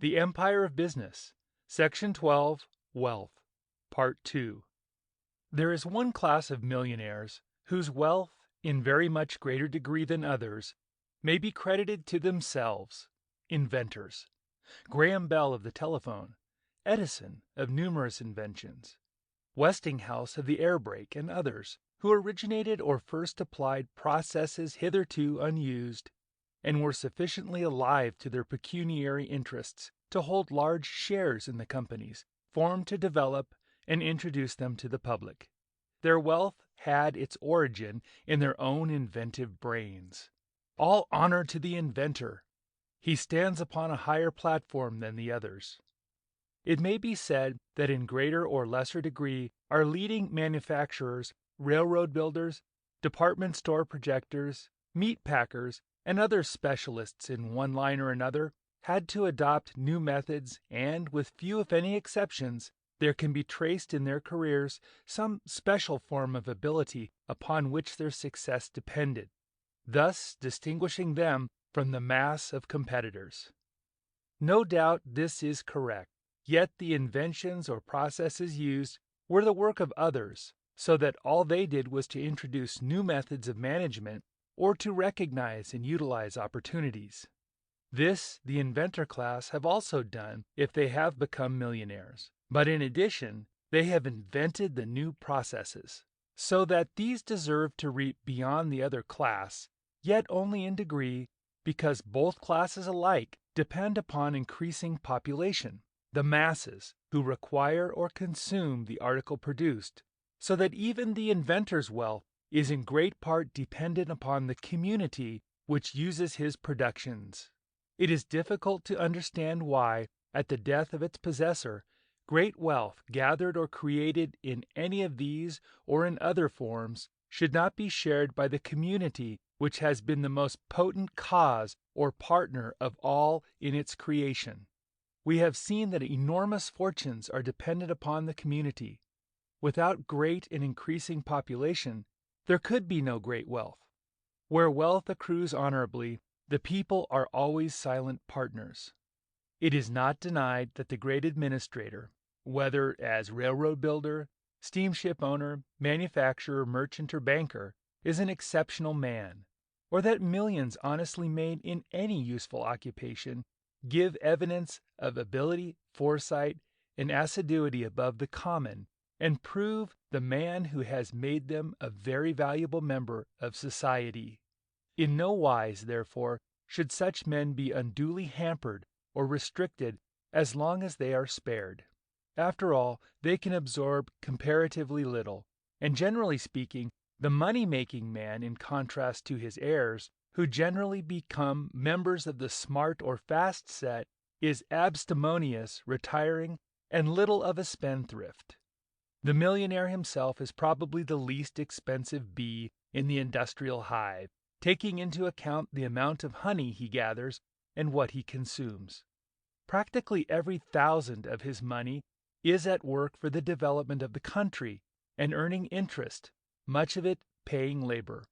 The Empire of Business, Section 12, Wealth, Part 2. There is one class of millionaires whose wealth, in very much greater degree than others, may be credited to themselves: inventors. Graham Bell of the telephone, Edison of numerous inventions, Westinghouse of the air brake, and others, who originated or first applied processes hitherto unused, and were sufficiently alive to their pecuniary interests to hold large shares in the companies formed to develop and introduce them to the public. Their wealth had its origin in their own inventive brains. All honor to the inventor! He stands upon a higher platform than the others. It may be said that in greater or lesser degree our leading manufacturers, railroad builders, department store projectors, meat packers, and other specialists in one line or another had to adopt new methods, and, with few if any exceptions, there can be traced in their careers some special form of ability upon which their success depended, thus distinguishing them from the mass of competitors. No doubt this is correct, yet the inventions or processes used were the work of others, so that all they did was to introduce new methods of management or to recognize and utilize opportunities. This the inventor class have also done if they have become millionaires, but in addition they have invented the new processes, so that these deserve to reap beyond the other class, yet only in degree, because both classes alike depend upon increasing population, the masses, who require or consume the article produced, so that even the inventor's wealth is in great part dependent upon the community which uses his productions. It is difficult to understand why, at the death of its possessor, great wealth gathered or created in any of these or in other forms should not be shared by the community which has been the most potent cause or partner of all in its creation. We have seen that enormous fortunes are dependent upon the community. Without great and increasing population, there could be no great wealth. Where wealth accrues honorably, the people are always silent partners. It is not denied that the great administrator, whether as railroad builder, steamship owner, manufacturer, merchant, or banker, is an exceptional man, or that millions honestly made in any useful occupation give evidence of ability, foresight, and assiduity above the common, and prove the man who has made them a very valuable member of society. In no wise, therefore, should such men be unduly hampered or restricted as long as they are spared. After all, they can absorb comparatively little, and generally speaking, the money-making man, in contrast to his heirs, who generally become members of the smart or fast set, is abstemious, retiring, and little of a spendthrift. The millionaire himself is probably the least expensive bee in the industrial hive, taking into account the amount of honey he gathers and what he consumes. Practically every thousand of his money is at work for the development of the country and earning interest, much of it paying labor.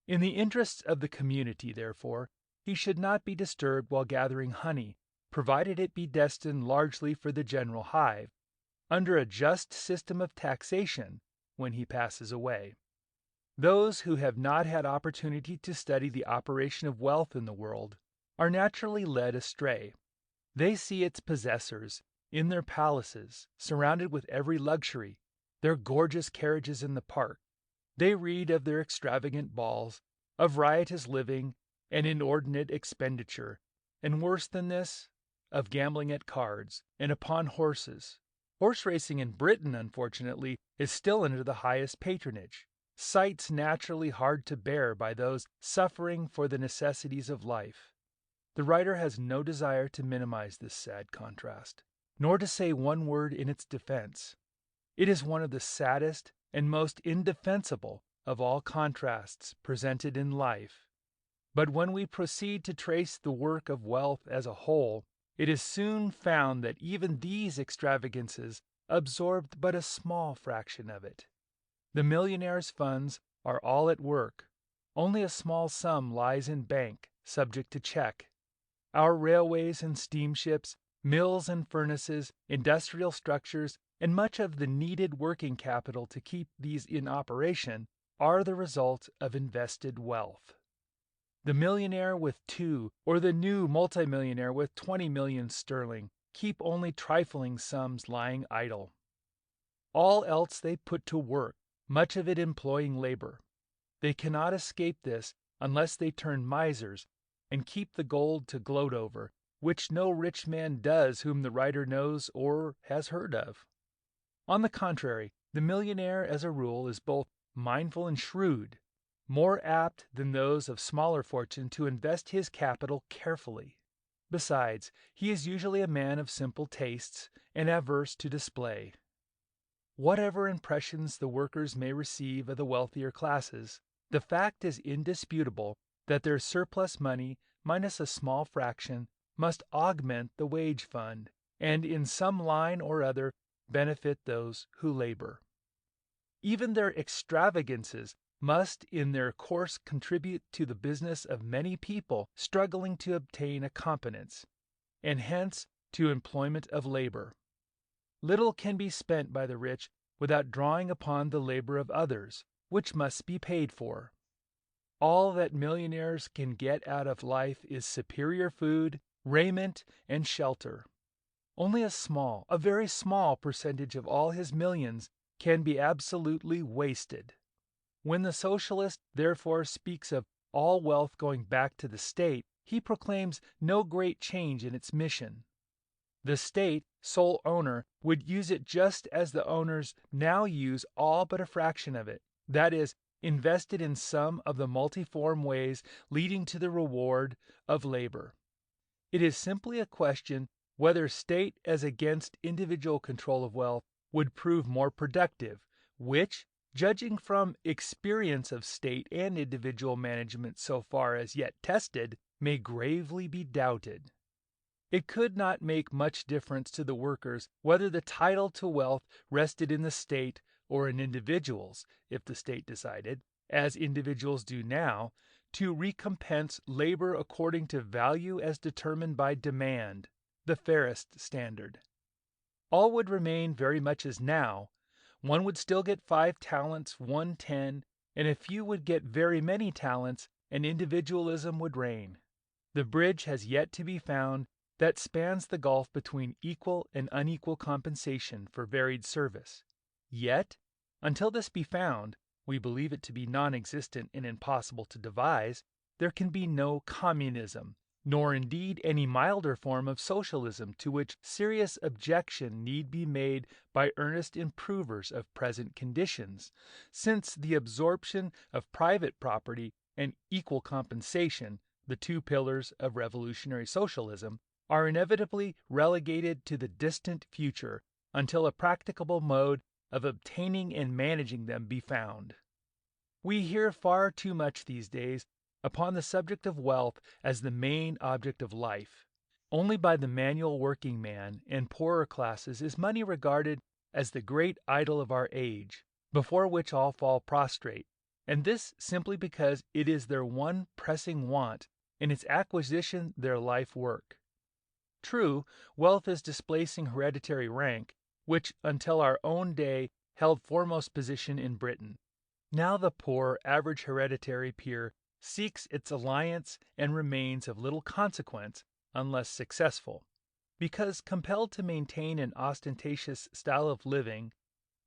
In the interests of the community, therefore, he should not be disturbed while gathering honey, provided it be destined largely for the general hive, under a just system of taxation, when he passes away. Those who have not had opportunity to study the operation of wealth in the world are naturally led astray. They see its possessors in their palaces, surrounded with every luxury, their gorgeous carriages in the park. They read of their extravagant balls, of riotous living and inordinate expenditure, and worse than this, of gambling at cards and upon horses. Horse racing in Britain, unfortunately, is still under the highest patronage, sights naturally hard to bear by those suffering for the necessities of life. The writer has no desire to minimize this sad contrast, nor to say one word in its defense. It is one of the saddest and most indefensible of all contrasts presented in life. But when we proceed to trace the work of wealth as a whole, it is soon found that even these extravagances absorbed but a small fraction of it. The millionaire's funds are all at work. Only a small sum lies in bank, subject to check. Our railways and steamships Mills and furnaces, industrial structures, and much of the needed working capital to keep these in operation are the result of invested wealth. The millionaire with 2 or the new multimillionaire with 20 million sterling keep only trifling sums lying idle. All else they put to work, much of it employing labor. They cannot escape this unless they turn misers and keep the gold to gloat over, which no rich man does whom the writer knows or has heard of. On the contrary, the millionaire as a rule is both mindful and shrewd, more apt than those of smaller fortune to invest his capital carefully. Besides, he is usually a man of simple tastes and averse to display. Whatever impressions the workers may receive of the wealthier classes, the fact is indisputable that their surplus money, minus a small fraction, must augment the wage fund, and in some line or other benefit those who labor. Even their extravagances must in their course contribute to the business of many people struggling to obtain a competence, and hence to employment of labor. Little can be spent by the rich without drawing upon the labor of others, which must be paid for. All that millionaires can get out of life is superior food, raiment, and shelter. Only a very small percentage of all his millions can be absolutely wasted. When the socialist, therefore, speaks of all wealth going back to the state, he proclaims no great change in its mission. The state, sole owner, would use it just as the owners now use all but a fraction of it, that is, invested in some of the multiform ways leading to the reward of labor. It is simply a question whether state as against individual control of wealth would prove more productive, which, judging from experience of state and individual management so far as yet tested, may gravely be doubted. It could not make much difference to the workers whether the title to wealth rested in the state or in individuals, if the state decided, as individuals do now, to recompense labor according to value as determined by demand, the fairest standard. All would remain very much as now. One would still get 5 talents, 1 10, and a few would get very many talents, and individualism would reign. The bridge has yet to be found that spans the gulf between equal and unequal compensation for varied service. Yet, until this be found, we believe it to be non-existent and impossible to devise, there can be no communism, nor indeed any milder form of socialism to which serious objection need be made by earnest improvers of present conditions, since the absorption of private property and equal compensation, the 2 pillars of revolutionary socialism, are inevitably relegated to the distant future until a practicable mode of obtaining and managing them be found. We hear far too much these days upon the subject of wealth as the main object of life. Only by the manual working man and poorer classes is money regarded as the great idol of our age, before which all fall prostrate, and this simply because it is their one pressing want, and its acquisition their life work. True, wealth is displacing hereditary rank, which until our own day held foremost position in Britain. Now the poor, average hereditary peer seeks its alliance and remains of little consequence unless successful, because compelled to maintain an ostentatious style of living,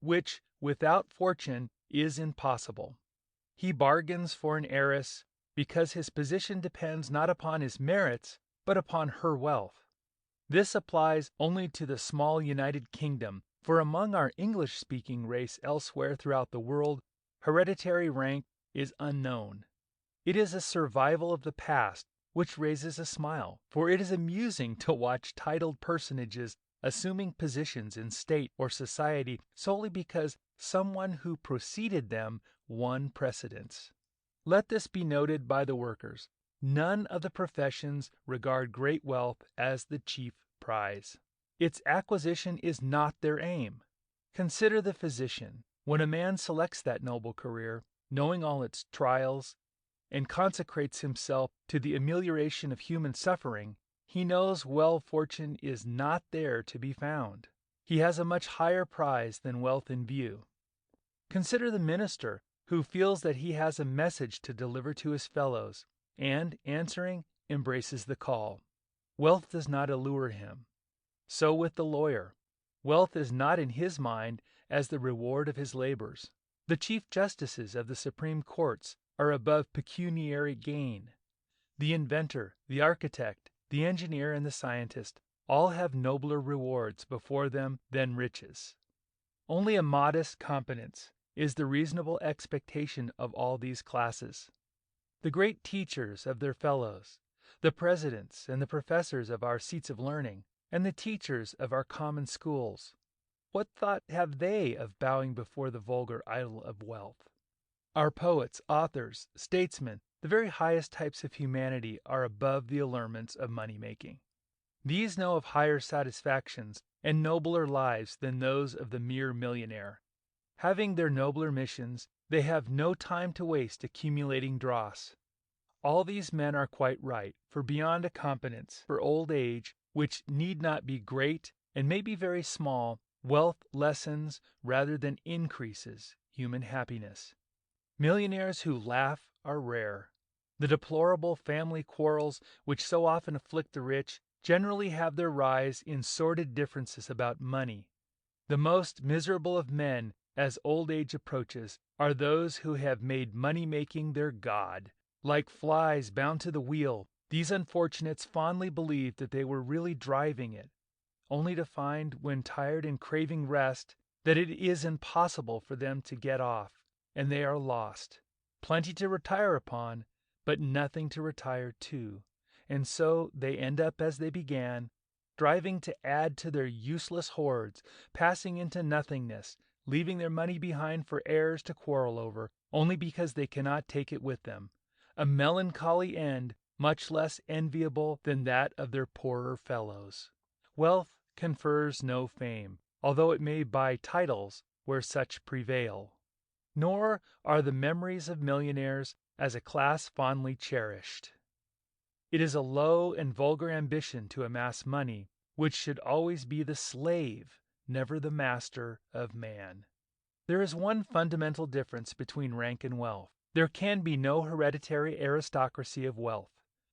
which without fortune is impossible. He bargains for an heiress because his position depends not upon his merits but upon her wealth. This applies only to the small United Kingdom, for among our English-speaking race elsewhere throughout the world, hereditary rank is unknown. It is a survival of the past, which raises a smile, for it is amusing to watch titled personages assuming positions in state or society solely because someone who preceded them won precedence. Let this be noted by the workers. None of the professions regard great wealth as the chief prize. Its acquisition is not their aim. Consider the physician. When a man selects that noble career, knowing all its trials, and consecrates himself to the amelioration of human suffering, he knows well fortune is not there to be found. He has a much higher prize than wealth in view. Consider the minister who feels that he has a message to deliver to his fellows, and, answering, embraces the call. Wealth does not allure him. So with the lawyer. Wealth is not in his mind as the reward of his labors. The chief justices of the Supreme Courts are above pecuniary gain. The inventor, the architect, the engineer, and the scientist all have nobler rewards before them than riches. Only a modest competence is the reasonable expectation of all these classes. The great teachers of their fellows, the presidents and the professors of our seats of learning, and the teachers of our common schools, what thought have they of bowing before the vulgar idol of wealth? Our poets, authors, statesmen, the very highest types of humanity are above the allurements of money-making. These know of higher satisfactions and nobler lives than those of the mere millionaire. Having their nobler missions, they have no time to waste accumulating dross. All these men are quite right, for beyond a competence for old age, which need not be great and may be very small, wealth lessens rather than increases human happiness. Millionaires who laugh are rare. The deplorable family quarrels which so often afflict the rich generally have their rise in sordid differences about money. The most miserable of men, as old age approaches, are those who have made money-making their god. Like flies bound to the wheel, these unfortunates fondly believe that they were really driving it, only to find, when tired and craving rest, that it is impossible for them to get off, and they are lost. Plenty to retire upon, but nothing to retire to, and so they end up as they began, striving to add to their useless hoards, passing into nothingness, leaving their money behind for heirs to quarrel over, only because they cannot take it with them. A melancholy end, much less enviable than that of their poorer fellows. Wealth confers no fame, although it may buy titles where such prevail. Nor are the memories of millionaires as a class fondly cherished. It is a low and vulgar ambition to amass money, which should always be the slave, never the master of man. There is one fundamental difference between rank and wealth. There can be no hereditary aristocracy of wealth.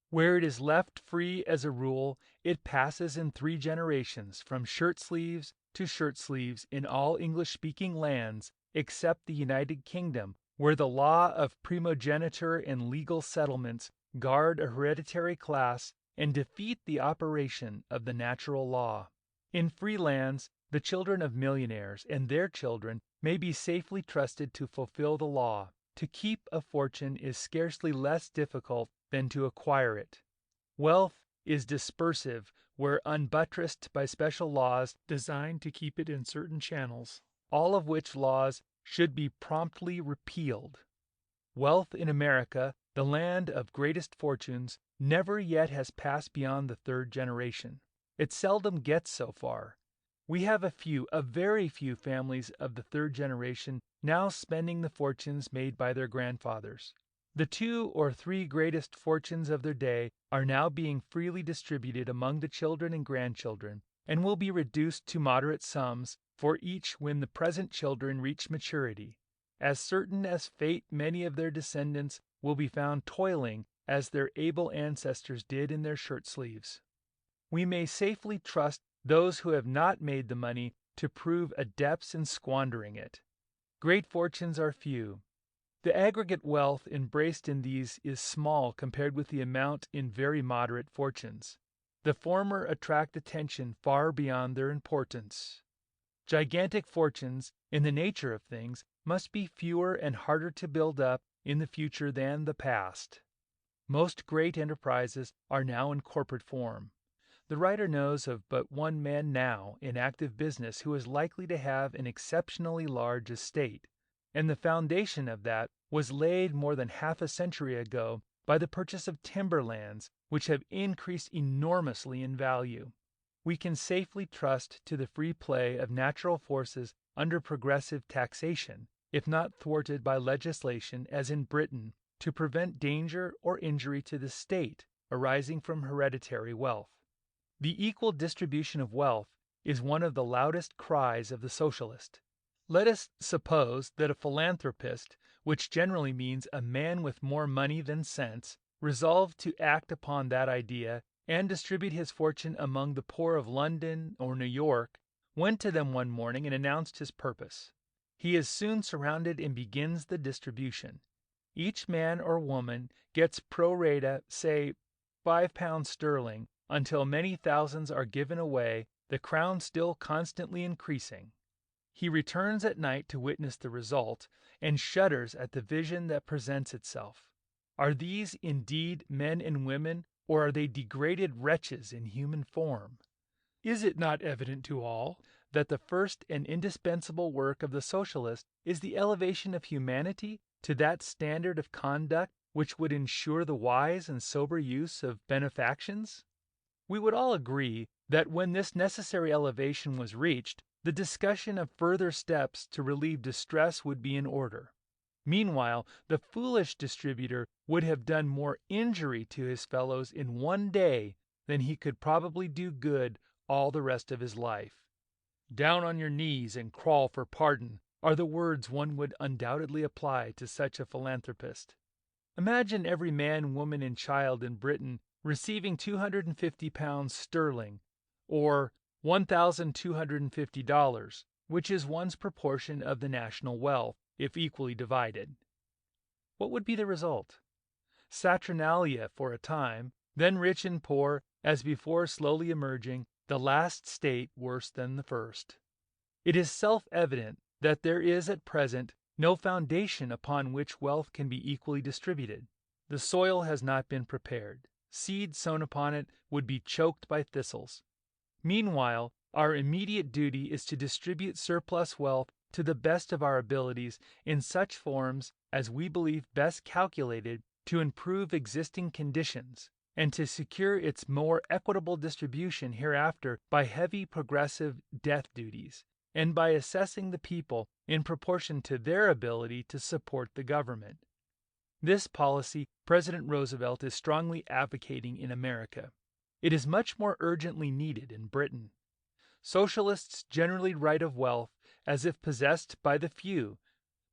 Where it is left free as a rule, it passes in 3 generations from shirt sleeves to shirt sleeves in all English-speaking lands except the United Kingdom, where the law of primogeniture and legal settlements guard a hereditary class and defeat the operation of the natural law. In free lands, the children of millionaires and their children may be safely trusted to fulfill the law. To keep a fortune is scarcely less difficult than to acquire it. Wealth is dispersive where unbuttressed by special laws designed to keep it in certain channels, all of which laws should be promptly repealed. Wealth in America, the land of greatest fortunes, never yet has passed beyond the 3rd generation. It seldom gets so far. We have a very few families of the 3rd generation now spending the fortunes made by their grandfathers. The 2 or 3 greatest fortunes of their day are now being freely distributed among the children and grandchildren, and will be reduced to moderate sums for each when the present children reach maturity. As certain as fate, many of their descendants will be found toiling as their able ancestors did in their shirt sleeves. We may safely trust those who have not made the money to prove adepts in squandering it. Great fortunes are few. The aggregate wealth embraced in these is small compared with the amount in very moderate fortunes. The former attract attention far beyond their importance. Gigantic fortunes, in the nature of things, must be fewer and harder to build up in the future than the past. Most great enterprises are now in corporate form. The writer knows of but one man now in active business who is likely to have an exceptionally large estate, and the foundation of that was laid more than half a century ago by the purchase of timberlands, which have increased enormously in value. We can safely trust to the free play of natural forces under progressive taxation, if not thwarted by legislation as in Britain, to prevent danger or injury to the state arising from hereditary wealth. The equal distribution of wealth is one of the loudest cries of the socialist. Let us suppose that a philanthropist, which generally means a man with more money than sense, resolved to act upon that idea and distribute his fortune among the poor of London or New York, went to them one morning and announced his purpose. He is soon surrounded and begins the distribution. Each man or woman gets pro rata, say, £5 sterling, until many thousands are given away, the crown still constantly increasing. He returns at night to witness the result, and shudders at the vision that presents itself. Are these indeed men and women, or are they degraded wretches in human form? Is it not evident to all that the first and indispensable work of the socialist is the elevation of humanity to that standard of conduct which would ensure the wise and sober use of benefactions? We would all agree that when this necessary elevation was reached, the discussion of further steps to relieve distress would be in order. Meanwhile, the foolish distributor would have done more injury to his fellows in one day than he could probably do good all the rest of his life. Down on your knees and crawl for pardon are the words one would undoubtedly apply to such a philanthropist. Imagine every man, woman, and child in Britain receiving £250 sterling, or $1,250, which is one's proportion of the national wealth, if equally divided. What would be the result? Saturnalia for a time, then rich and poor, as before slowly emerging, the last state worse than the first. It is self-evident that there is at present no foundation upon which wealth can be equally distributed. The soil has not been prepared. Seed sown upon it would be choked by thistles. Meanwhile, our immediate duty is to distribute surplus wealth to the best of our abilities in such forms as we believe best calculated to improve existing conditions, and to secure its more equitable distribution hereafter by heavy progressive death duties, and by assessing the people in proportion to their ability to support the government. This policy President Roosevelt is strongly advocating in America. It is much more urgently needed in Britain. Socialists generally write of wealth as if possessed by the few,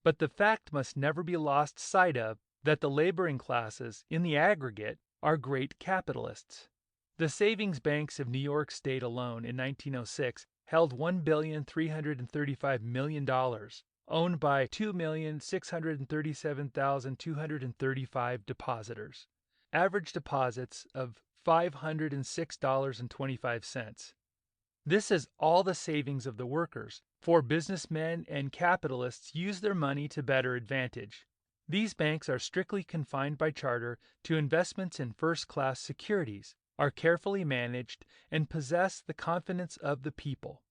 but the fact must never be lost sight of that the laboring classes, in the aggregate, are great capitalists. The savings banks of New York State alone in 1906 held $1,335,000,000, owned by 2,637,235 depositors. Average deposits of $506.25. This is all the savings of the workers, for businessmen and capitalists use their money to better advantage. These banks are strictly confined by charter to investments in first-class securities, are carefully managed, and possess the confidence of the people.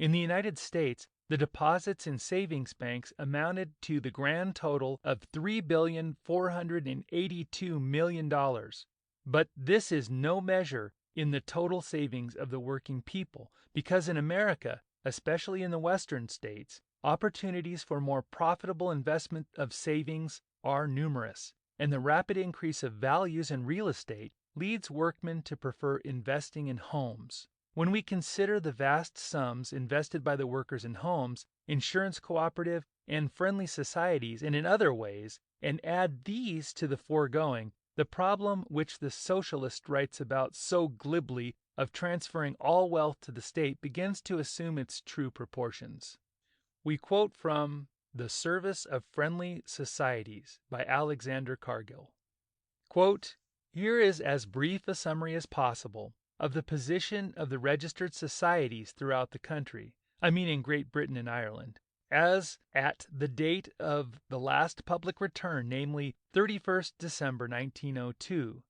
In the United States, the deposits in savings banks amounted to the grand total of $3,482,000,000. But this is no measure in the total savings of the working people, because in America, especially in the Western states, opportunities for more profitable investment of savings are numerous, and the rapid increase of values in real estate leads workmen to prefer investing in homes. When we consider the vast sums invested by the workers in homes, insurance cooperative, and friendly societies, and in other ways, and add these to the foregoing, the problem which the socialist writes about so glibly of transferring all wealth to the state begins to assume its true proportions. We quote from The Service of Friendly Societies by Alexander Cargill. Quote, "Here is as brief a summary as possible of the position of the registered societies throughout the country, I mean in Great Britain and Ireland, as at the date of the last public return, namely 31st December 1902.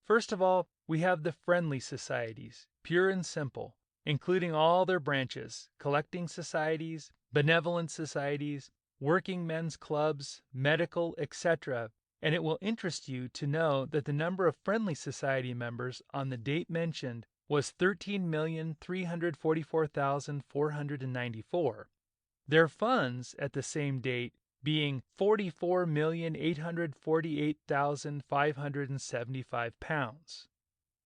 First of all, we have the friendly societies, pure and simple, including all their branches, collecting societies, benevolent societies, working men's clubs, medical, etc., and it will interest you to know that the number of friendly society members on the date mentioned was 13,344,494. Their funds at the same date being £44,848,575.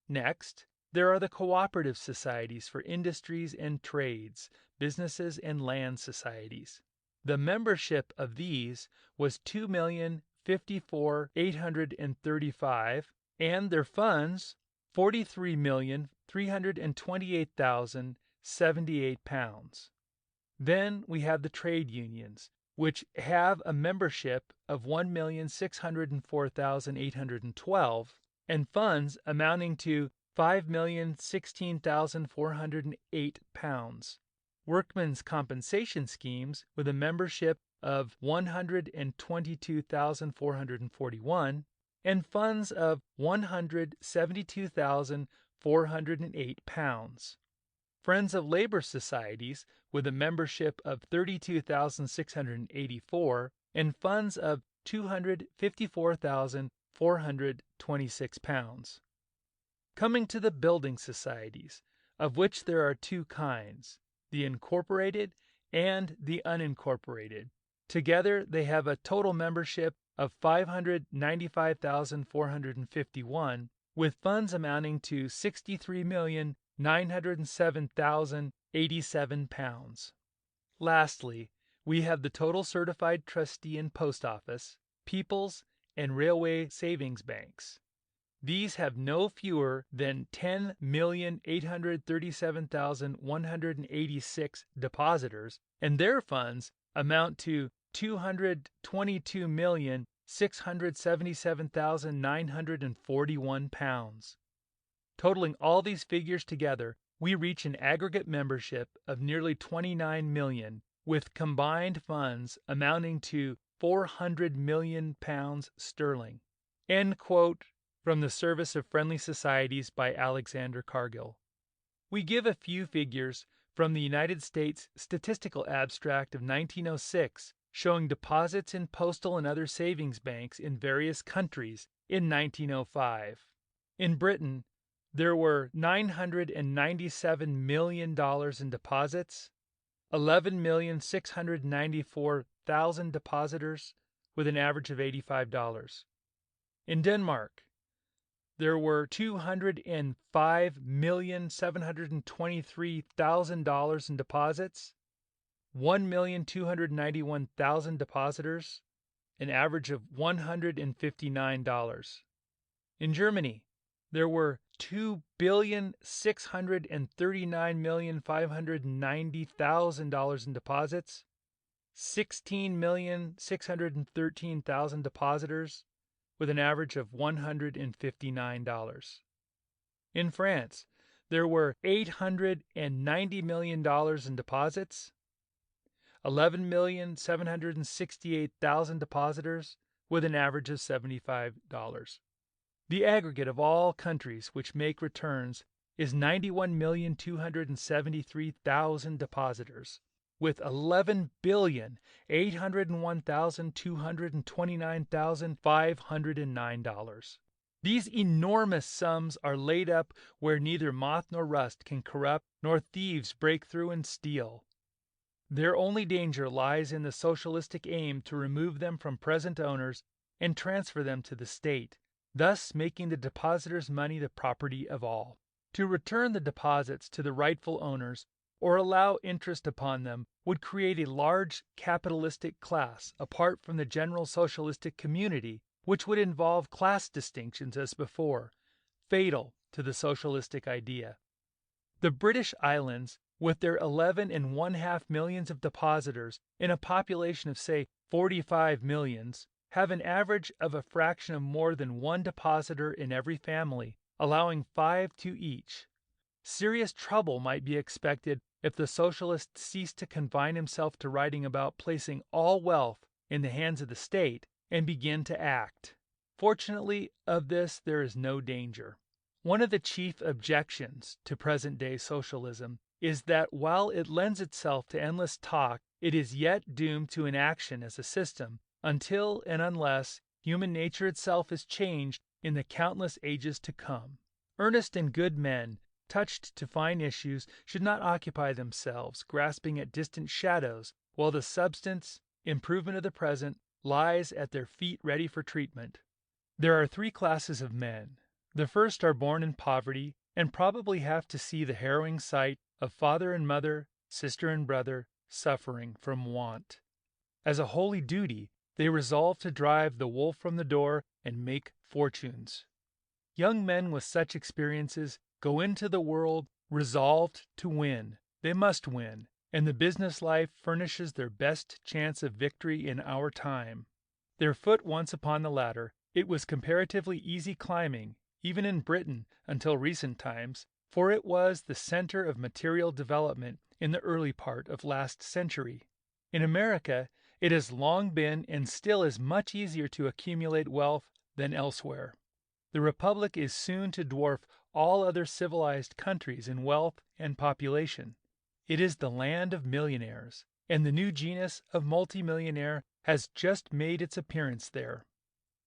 Next, there are the cooperative societies for industries and trades, businesses and land societies. The membership of these was 2,054,835, and their funds 43,328,078 pounds. Then we have the trade unions, which have a membership of 1,604,812 and funds amounting to 5,016,408 pounds. Workmen's compensation schemes with a membership of 122,441 and funds of 172,408 pounds. Friends of Labor Societies with a membership of 32,684 and funds of 254,426 pounds. Coming to the building societies, of which there are two kinds, the incorporated and the unincorporated. Together they have a total membership of 595,451 with funds amounting to 63,907,087 pounds. Lastly, we have the total certified trustee and post office, people's, and railway savings banks. These have no fewer than 10,837,186 depositors, and their funds amount to 222,677,941 pounds. Totaling all these figures together, we reach an aggregate membership of nearly 29 million, with combined funds amounting to 400 million pounds sterling. End quote from the Service of Friendly Societies by Andrew Carnegie. We give a few figures from the United States Statistical Abstract of 1906, showing deposits in postal and other savings banks in various countries in 1905. In Britain, there were $997 million in deposits, 11,694,000 depositors, with an average of $85. In Denmark, there were $205,723,000 in deposits, 1,291,000 depositors, an average of $159. In Germany, there were 2,639,590,000 in deposits, 16,613,000 depositors, with an average of $159. In France, there were $890 million in deposits, 11,768,000 depositors, with an average of $75. The aggregate of all countries which make returns is 91,273,000 depositors, with 11,801,229,509. These enormous sums are laid up where neither moth nor rust can corrupt, nor thieves break through and steal. Their only danger lies in the socialistic aim to remove them from present owners and transfer them to the state, thus making the depositors' money the property of all. To return the deposits to the rightful owners or allow interest upon them would create a large capitalistic class apart from the general socialistic community, which would involve class distinctions as before, fatal to the socialistic idea. The British Islands, with their 11.5 millions of depositors in a population of, say, 45 millions, have an average of a fraction of more than one depositor in every family, allowing 5 to each. Serious trouble might be expected if the socialist ceased to confine himself to writing about placing all wealth in the hands of the state and begin to act. Fortunately, of this there is no danger. One of the chief objections to present-day socialism is that while it lends itself to endless talk, it is yet doomed to inaction as a system until and unless human nature itself is changed in the countless ages to come. Earnest and good men, touched to fine issues, should not occupy themselves grasping at distant shadows, while the substance, improvement of the present, lies at their feet ready for treatment. There are three classes of men. The first are born in poverty and probably have to see the harrowing sight of father and mother, sister and brother, suffering from want. As a holy duty, they resolve to drive the wolf from the door and make fortunes. Young men with such experiences go into the world resolved to win. They must win, and the business life furnishes their best chance of victory in our time. Their foot once upon the ladder, it was comparatively easy climbing, even in Britain until recent times, for it was the center of material development in the early part of last century. In America, it has long been and still is much easier to accumulate wealth than elsewhere. The Republic is soon to dwarf all other civilized countries in wealth and population. It is the land of millionaires, and the new genus of multimillionaire has just made its appearance there.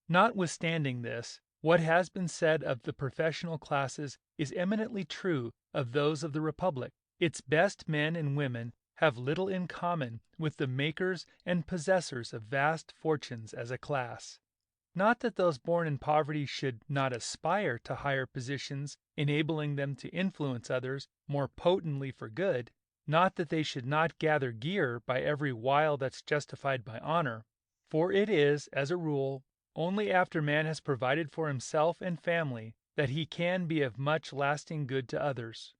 Notwithstanding this, what has been said of the professional classes is eminently true of those of the Republic. Its best men and women have little in common with the makers and possessors of vast fortunes as a class. Not that those born in poverty should not aspire to higher positions, enabling them to influence others more potently for good. Not that they should not gather gear by every wile that's justified by honor. For it is, as a rule, only after man has provided for himself and family that he can be of much lasting good to others.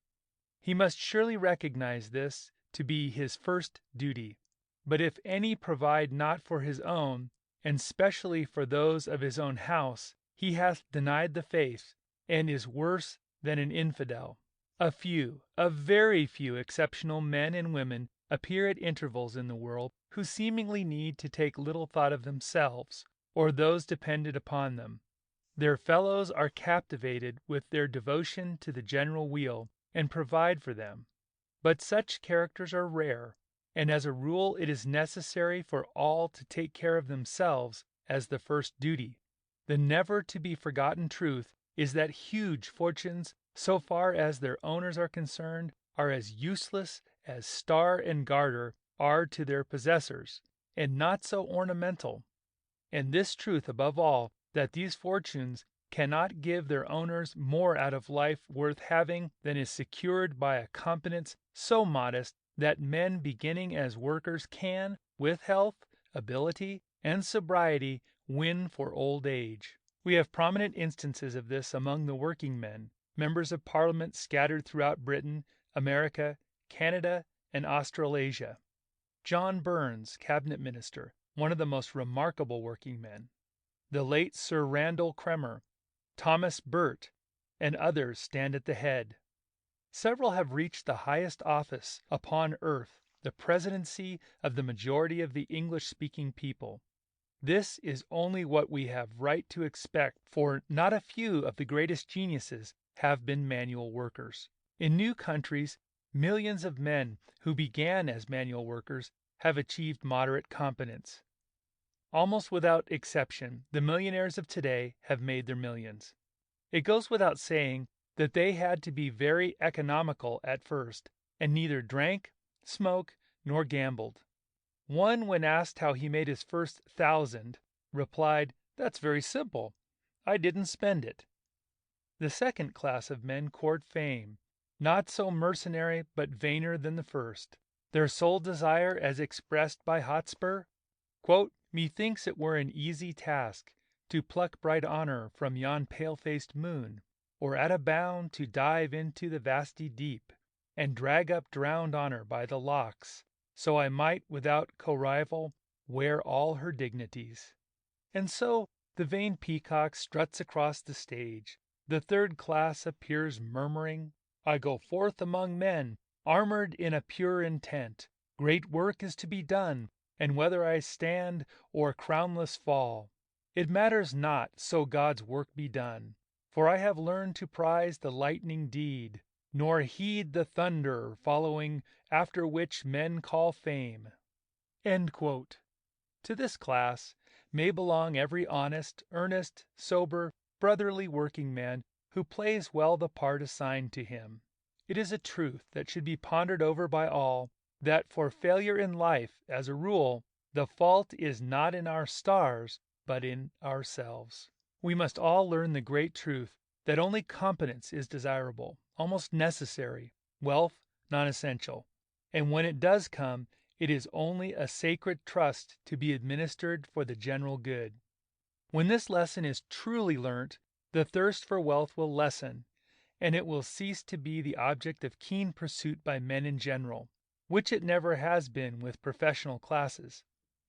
He must surely recognize this to be his first duty. But if any provide not for his own, and specially for those of his own house, he hath denied the faith, and is worse than an infidel. A very few exceptional men and women appear at intervals in the world who seemingly need to take little thought of themselves, or those dependent upon them. Their fellows are captivated with their devotion to the general weal, and provide for them. But such characters are rare, and as a rule it is necessary for all to take care of themselves as the first duty. The never to be forgotten truth is that huge fortunes, so far as their owners are concerned, are as useless as star and garter are to their possessors, and not so ornamental. And this truth above all, that these fortunes cannot give their owners more out of life worth having than is secured by a competence so modest that men beginning as workers can, with health, ability, and sobriety, win for old age. We have prominent instances of this among the working men, members of Parliament scattered throughout Britain, America, Canada, and Australasia. John Burns, cabinet minister, one of the most remarkable working men. The late Sir Randall Cremer, Thomas Burt, and others stand at the head. Several have reached the highest office upon earth, the presidency of the majority of the English-speaking people. This is only what we have right to expect, for not a few of the greatest geniuses have been manual workers. In new countries, millions of men who began as manual workers have achieved moderate competence. Almost without exception, the millionaires of today have made their millions. It goes without saying that they had to be very economical at first, and neither drank, smoked, nor gambled. One, when asked how he made his first 1,000, replied, "That's very simple. I didn't spend it." The second class of men court fame, not so mercenary but vainer than the first. Their sole desire, as expressed by Hotspur, quote, "Methinks it were an easy task to pluck bright honor from yon pale-faced moon, or at a bound to dive into the vasty deep, and drag up drowned honor by the locks, so I might without co-rival wear all her dignities." And so the vain peacock struts across the stage. The third class appears murmuring, "I go forth among men, armored in a pure intent. Great work is to be done, and whether I stand or crownless fall, it matters not, so God's work be done. For I have learned to prize the lightning deed, nor heed the thunder following, after which men call fame." End quote. To this class may belong every honest, earnest, sober, brotherly working man who plays well the part assigned to him. It is a truth that should be pondered over by all, that for failure in life, as a rule, the fault is not in our stars, but in ourselves. We must all learn the great truth that only competence is desirable, almost necessary, wealth non-essential, and when it does come, it is only a sacred trust to be administered for the general good. When this lesson is truly learnt, the thirst for wealth will lessen, and it will cease to be the object of keen pursuit by men in general, which it never has been with professional classes.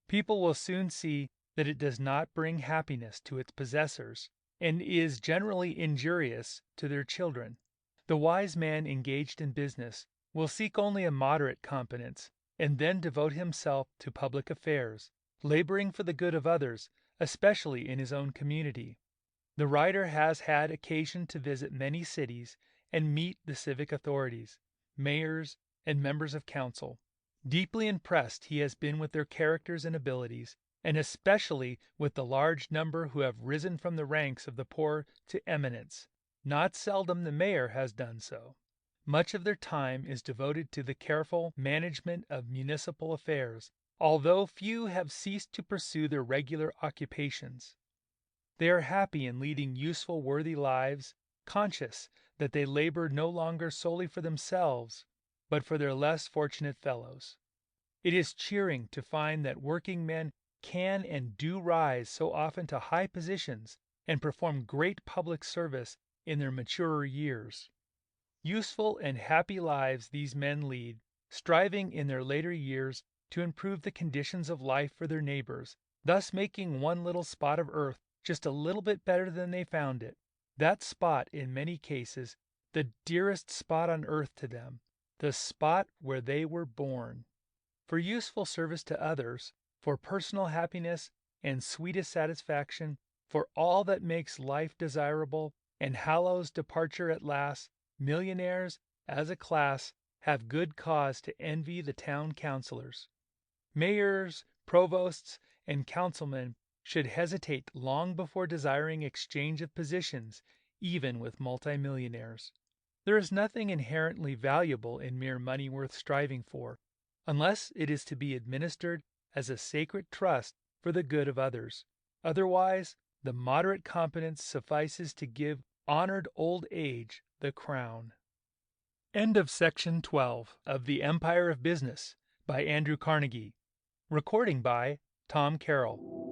People will soon see that it does not bring happiness to its possessors, and is generally injurious to their children. The wise man engaged in business will seek only a moderate competence, and then devote himself to public affairs, laboring for the good of others, especially in his own community. The writer has had occasion to visit many cities and meet the civic authorities, mayors, and members of council. Deeply impressed he has been with their characters and abilities, and especially with the large number who have risen from the ranks of the poor to eminence. Not seldom the mayor has done so. Much of their time is devoted to the careful management of municipal affairs, although few have ceased to pursue their regular occupations. They are happy in leading useful, worthy lives, conscious that they labor no longer solely for themselves, but for their less fortunate fellows. It is cheering to find that working men can and do rise so often to high positions and perform great public service in their maturer years. Useful and happy lives these men lead, striving in their later years to improve the conditions of life for their neighbors, thus making one little spot of earth just a little bit better than they found it. That spot, in many cases, the dearest spot on earth to them, the spot where they were born. For useful service to others, for personal happiness and sweetest satisfaction, for all that makes life desirable and hallows departure at last, millionaires, as a class, have good cause to envy the town councilors. Mayors, provosts, and councilmen should hesitate long before desiring exchange of positions, even with multimillionaires. There is nothing inherently valuable in mere money worth striving for, unless it is to be administered as a sacred trust for the good of others. Otherwise, the moderate competence suffices to give honored old age the crown. End of section 12 of The Empire of Business by Andrew Carnegie. Recording by Tom Carroll.